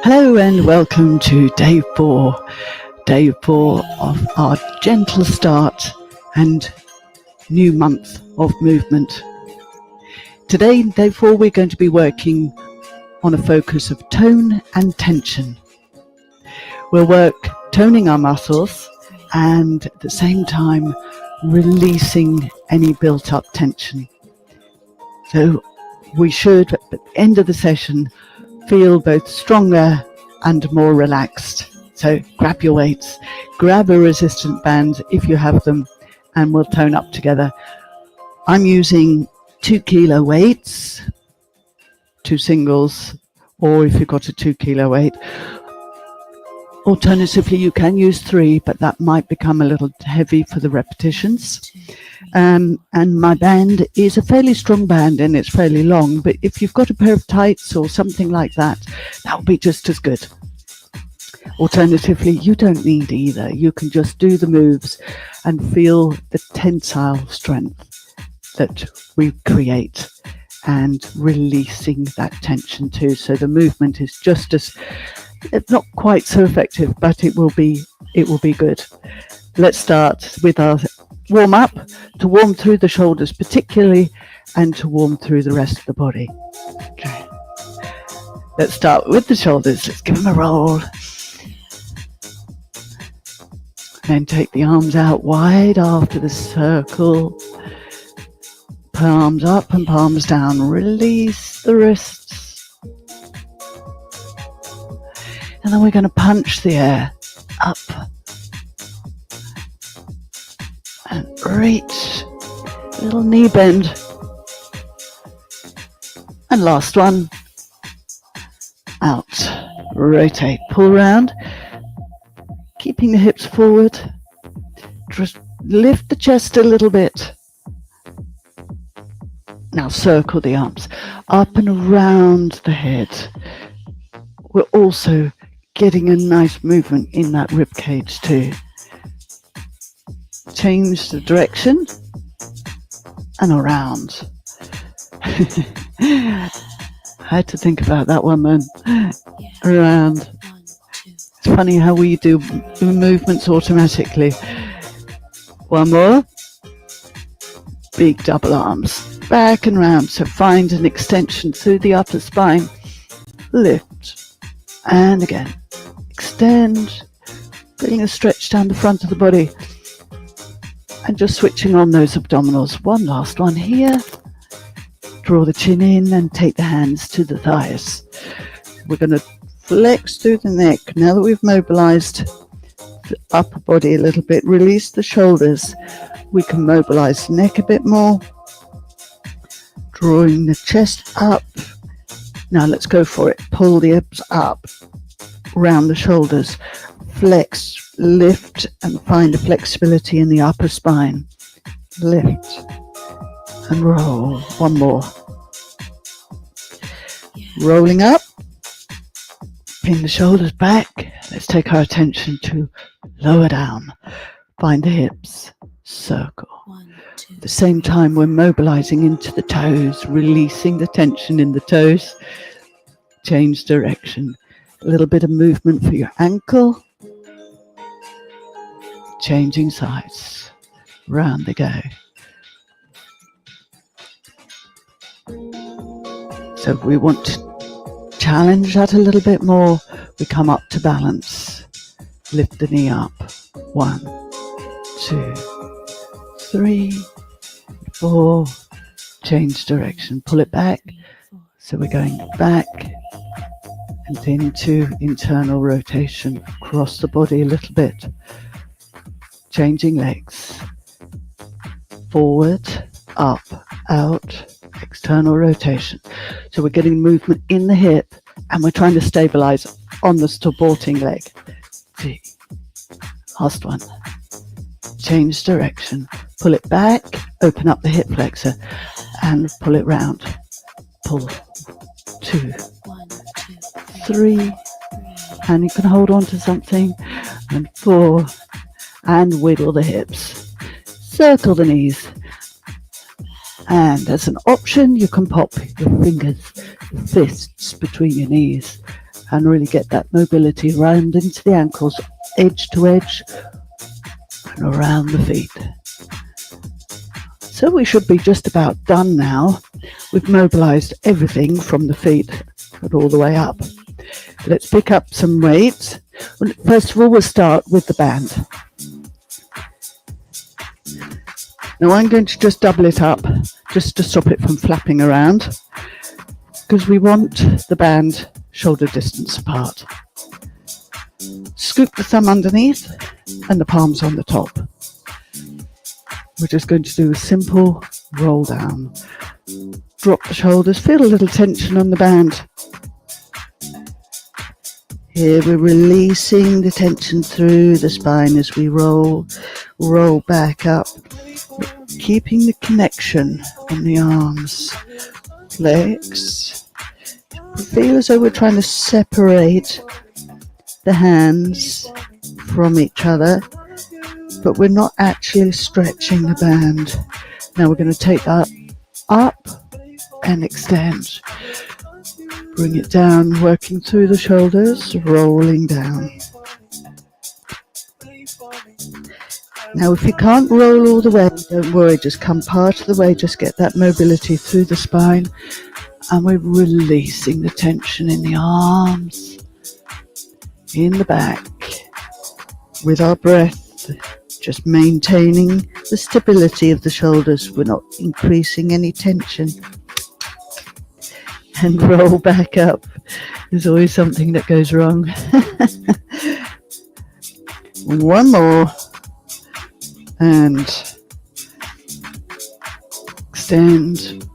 Hello and welcome to day four of our gentle start and new month of movement. Today, day four, we're going to be working on a focus of tone and tension. We'll work toning our muscles and at the same time releasing any built up tension. So we should, at the end of the session, feel both stronger and more relaxed. So grab your weights, grab a resistant band if you have them, and we'll tone up together. I'm using 2 kilo weights, 2 singles, or if you've got a 2 kilo weight. Alternatively, you can use 3, but that might become a little heavy for the repetitions. And my band is a fairly strong band and it's fairly long, but if you've got a pair of tights or something like that, that will be just as good. Alternatively, you don't need either. You can just do the moves and feel the tensile strength that we create and releasing that tension too. So the movement is just as, it's not quite so effective, but it will be good. Let's start with our warm up, to warm through the shoulders particularly, and to warm through the rest of the body. Okay. Let's start with the shoulders. Let's give them a roll. Then take the arms out wide after the circle. Palms up and palms down. Release the wrists. And then we're going to punch the air up. And reach, little knee bend. And last one, out, rotate, pull round, keeping the hips forward. Just lift the chest a little bit. Now circle the arms up and around the head. We're also getting a nice movement in that rib cage too. Change the direction and around. I had to think about that one then. Around. It's funny how we do movements automatically. One more. Big double arms. Back and round. So find an extension through the upper spine. Lift. And again. Extend. Feeling a stretch down the front of the body. And just switching on those abdominals. One last one here. Draw the chin in and take the hands to the thighs. We're going to flex through the neck. Now that we've mobilized the upper body a little bit, release the shoulders. We can mobilize the neck a bit more. Drawing the chest up. Now let's go for it. Pull the hips up. Round the shoulders. Flex. Lift and find a flexibility in the upper spine. Lift and roll. One more. Rolling up. Pin the shoulders back. Let's take our attention to lower down. Find the hips. Circle. At the same time, we're mobilizing into the toes, releasing the tension in the toes. Change direction. A little bit of movement for your ankle. Changing sides, round they go. So if we want to challenge that a little bit more, we come up to balance. Lift the knee up. 1, 2, 3, 4. Change direction. Pull it back. So we're going back and into internal rotation across the body a little bit. Changing legs. Forward, up, out, external rotation. So we're getting movement in the hip and we're trying to stabilize on the supporting leg. G. Last one. Change direction. Pull it back, open up the hip flexor and pull it round. Pull. 2, 3. And you can hold on to something. And 4. And wiggle the hips. Circle the knees. And as an option, you can pop your fingers, your fists between your knees and really get that mobility round into the ankles, edge to edge and around the feet. So we should be just about done now. We've mobilized everything from the feet and all the way up. Let's pick up some weights. First of all, we'll start with the band. Now I'm going to just double it up just to stop it from flapping around, because we want the band shoulder distance apart. Scoop the thumb underneath and the palms on the top. We're just going to do a simple roll down. Drop the shoulders, feel a little tension on the band. Here we're releasing the tension through the spine as we roll back up, keeping the connection on the arms, legs. Feel as though we're trying to separate the hands from each other, but we're not actually stretching the band. Now we're going to take that up and extend. Bring it down, working through the shoulders, rolling down. Now if you can't roll all the way, don't worry, just come part of the way, just get that mobility through the spine, and we're releasing the tension in the arms, in the back, with our breath, just maintaining the stability of the shoulders. We're not increasing any tension. And roll back up. There's always something that goes wrong. One more. And extend.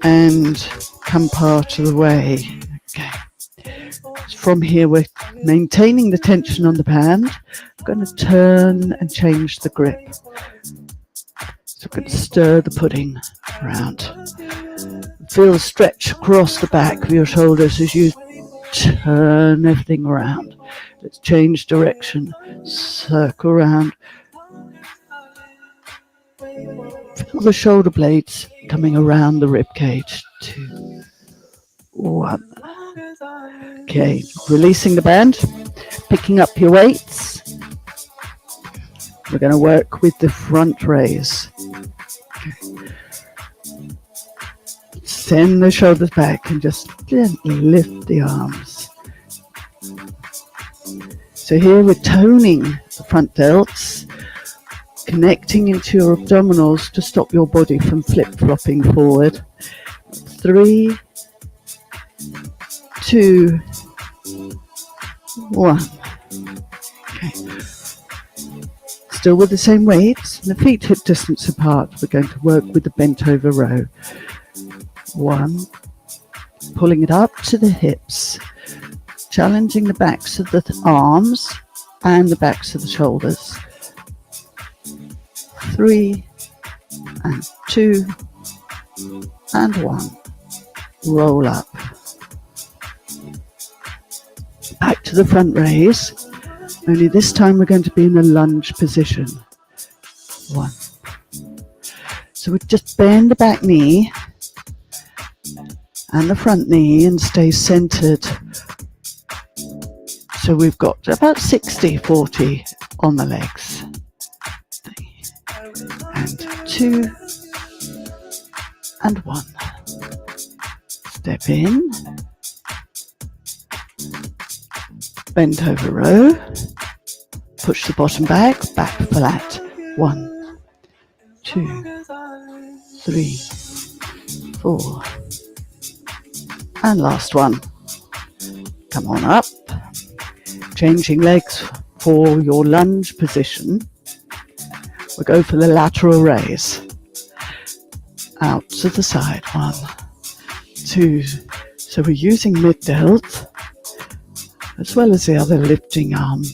And come part of the way. Okay. From here, we're maintaining the tension on the band. I'm going to turn and change the grip. So we're going to stir the pudding around. Feel the stretch across the back of your shoulders as you turn everything around. Let's change direction, circle around. Feel the shoulder blades coming around the rib cage. 2, 1. Okay, releasing the band, picking up your weights. We're going to work with the front raise. Okay. Send the shoulders back and just gently lift the arms. So here we're toning the front delts, connecting into your abdominals to stop your body from flip-flopping forward. 3, 2, 1. Okay. Still with the same weights, the feet hip distance apart. We're going to work with the bent over row. 1, pulling it up to the hips, challenging the backs of the arms and the backs of the shoulders. 3, and 2, and 1. Roll up. Back to the front raise. Only this time we're going to be in a lunge position. 1. So we just bend the back knee and the front knee and stay centered. So we've got about 60-40 on the legs. 3, and 2, and 1. Step in. Bend over row. Push the bottom back flat. 1, 2, 3, 4. And last one. Come on up. Changing legs for your lunge position. We'll go for the lateral raise. Out to the side. 1, 2. So we're using mid delt as well as the other lifting arm.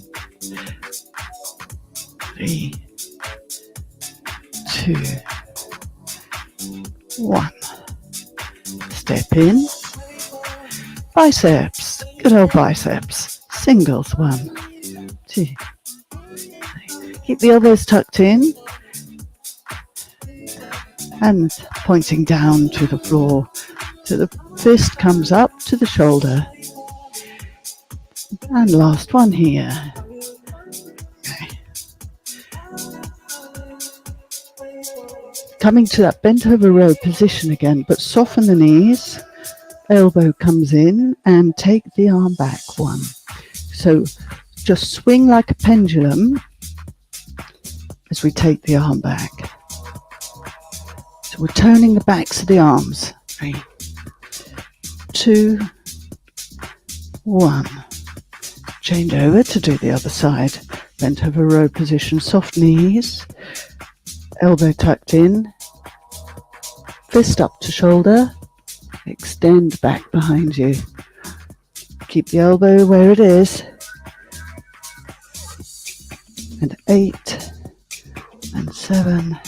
3, 2, 1. Step in. Biceps. Good old biceps. Singles. 1, 2, 3. Keep the elbows tucked in. Hands pointing down to the floor. So the fist comes up to the shoulder. And last one here. Okay. Coming to that bent over row position again, but soften the knees. Elbow comes in and take the arm back one. So just swing like a pendulum as we take the arm back. So we're turning the backs of the arms. 3, 2, 1. Change over to do the other side. Bent over row position, soft knees. Elbow tucked in. Fist up to shoulder. Extend back behind you. Keep the elbow where it is. And 8 and 7,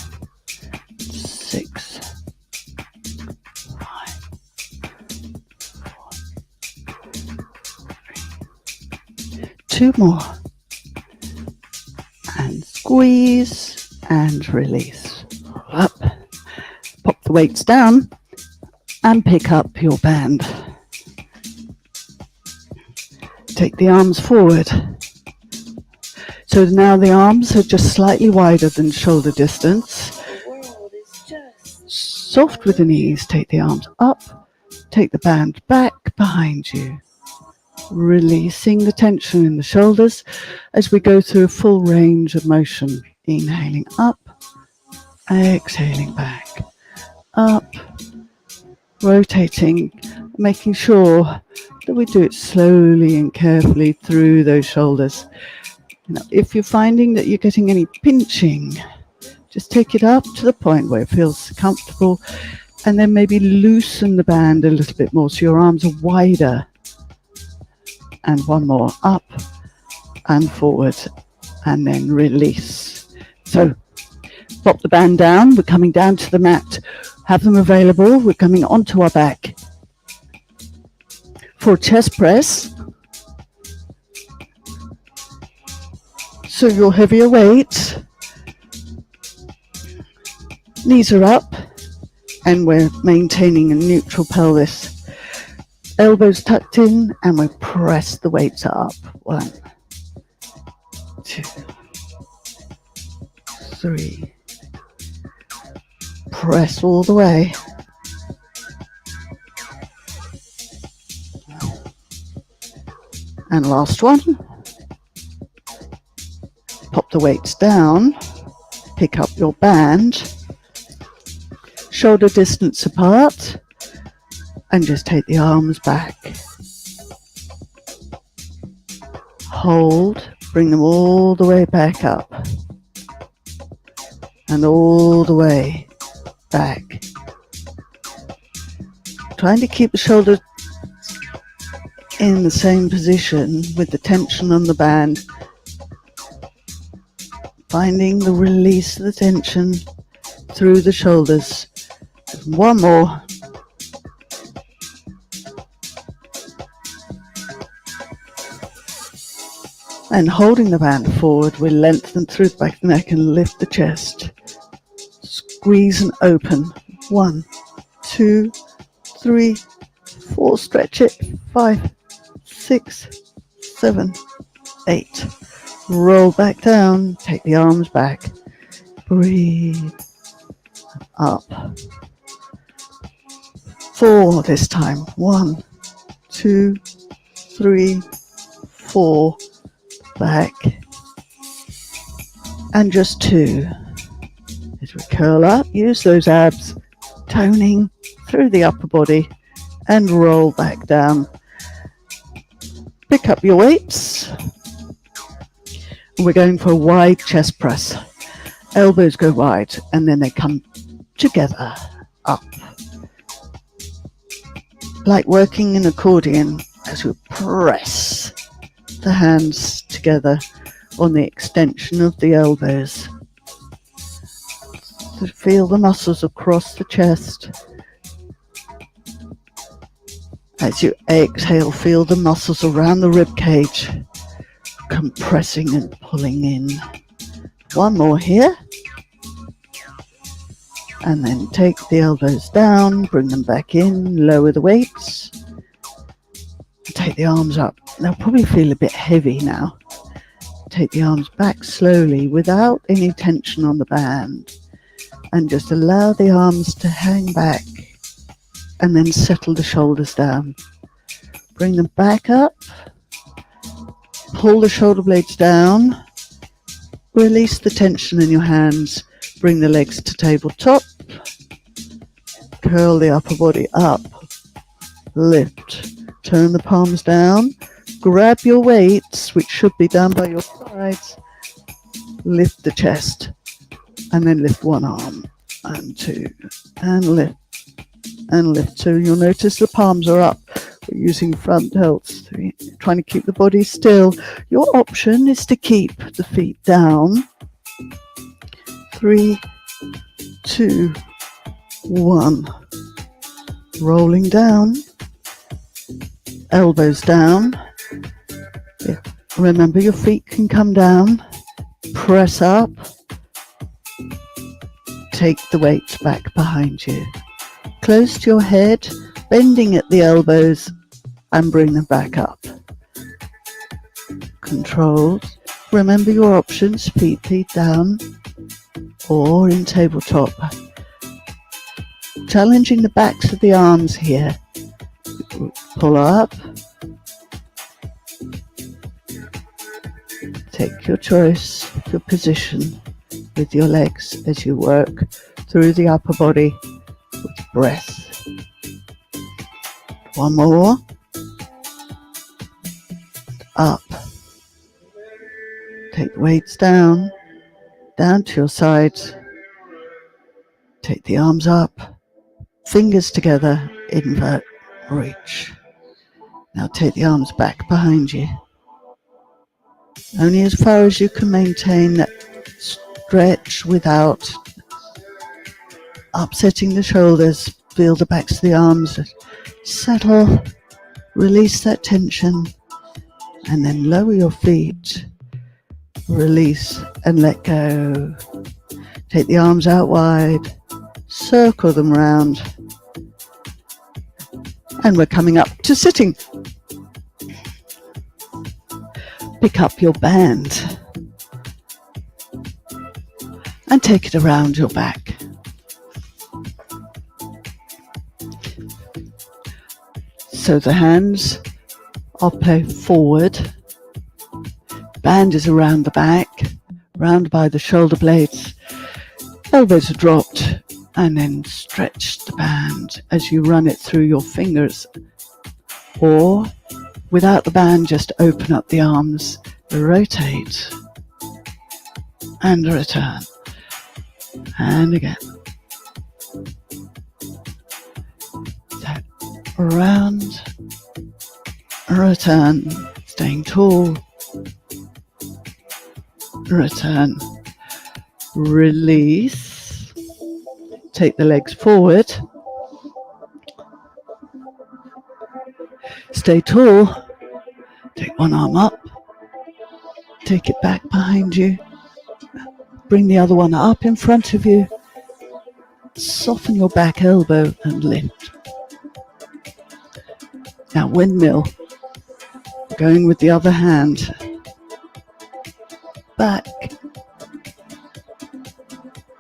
6, 5, 4, 3. 2 more. And squeeze and release. Up. Pop the weights down. And pick up your band. Take the arms forward. So now the arms are just slightly wider than shoulder distance. Soft with the knees, take the arms up. Take the band back behind you. Releasing the tension in the shoulders as we go through a full range of motion. Inhaling up, exhaling back, up. Rotating, making sure that we do it slowly and carefully through those shoulders. Now, if you're finding that you're getting any pinching, just take it up to the point where it feels comfortable and then maybe loosen the band a little bit more so your arms are wider. And one more, up and forward and then release. So pop the band down, we're coming down to the mat. Have them available. We're coming onto our back. For chest press, so your heavier weight, knees are up, and we're maintaining a neutral pelvis. Elbows tucked in, and we press the weights up. 1, 2, 3. Press all the way. And last one. Pop the weights down. Pick up your band. Shoulder distance apart. And just take the arms back. Hold. Bring them all the way back up. And all the way back. Trying to keep the shoulders in the same position with the tension on the band. Finding the release of the tension through the shoulders. One more. And holding the band forward, we lengthen through the back of the neck and lift the chest. Squeeze and open. 1, 2, 3, 4. Stretch it. 5, 6, 7, 8. Roll back down. Take the arms back. Breathe. Up. 4 this time. 1, 2, 3, 4. Back. And just 2. As we curl up, use those abs, toning through the upper body and roll back down. Pick up your weights. We're going for a wide chest press. Elbows go wide and then they come together up. Like working an accordion as we press the hands together on the extension of the elbows. So feel the muscles across the chest. As you exhale, feel the muscles around the rib cage compressing and pulling in. One more here. And then take the elbows down, bring them back in, lower the weights. Take the arms up. They'll probably feel a bit heavy now. Take the arms back slowly without any tension on the band. And just allow the arms to hang back. And then settle the shoulders down. Bring them back up. Pull the shoulder blades down. Release the tension in your hands. Bring the legs to tabletop. Curl the upper body up. Lift. Turn the palms down. Grab your weights, which should be down by your sides. Lift the chest. And then lift one arm. And two. And lift. And lift. So you'll notice the palms are up. We're using front delts, trying to keep the body still. Your option is to keep the feet down. 3, 2, 1. Rolling down. Elbows down. Yeah. Remember, your feet can come down. Press up. Take the weights back behind you. Close to your head, bending at the elbows, and bring them back up. Controlled. Remember your options, feet down or in tabletop. Challenging the backs of the arms here. Pull up. Take your choice, your position with your legs as you work through the upper body with breath. One more. Up. Take the weights down to your sides. Take the arms up, fingers together, invert, reach. Now take the arms back behind you. Only as far as you can maintain that stretch without upsetting the shoulders. Feel the backs of the arms settle, release that tension, and then lower your feet, release and let go. Take the arms out wide, circle them round, and we're coming up to sitting. Pick up your band and take it around your back. So the hands are placed forward, band is around the back, round by the shoulder blades, elbows are dropped, and then stretch the band as you run it through your fingers. Or without the band, just open up the arms, rotate, and return. And again. So, around, return, staying tall, return, release, take the legs forward, stay tall, take one arm up, take it back behind you, bring the other one up in front of you, soften your back elbow and lift. Now windmill, going with the other hand, back,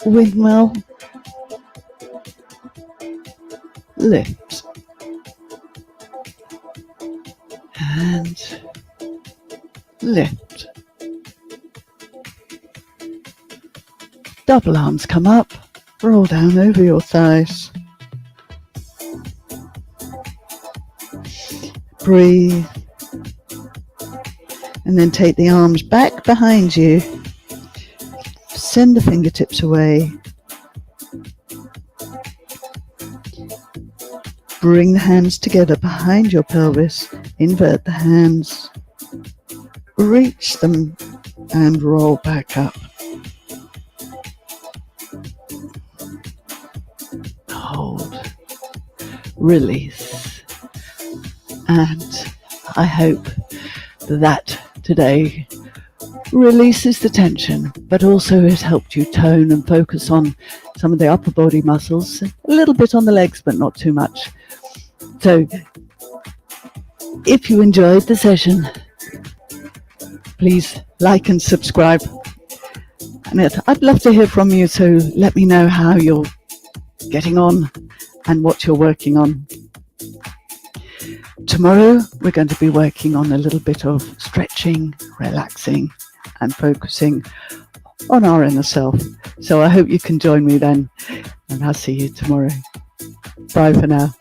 windmill, lift, and lift. Double arms come up, roll down over your thighs. Breathe. And then take the arms back behind you. Send the fingertips away. Bring the hands together behind your pelvis. Invert the hands. Reach them and roll back up. Hold. Release. And I hope that today releases the tension, but also has helped you tone and focus on some some of the upper body muscles, a little bit on the legs, but not too much. So if you enjoyed the session, please like and subscribe. And I'd love to hear from you, so let me know how you're getting on and what you're working on. Tomorrow, we're going to be working on a little bit of stretching, relaxing, and focusing on our inner self. So I hope you can join me then, and I'll see you tomorrow. Bye for now.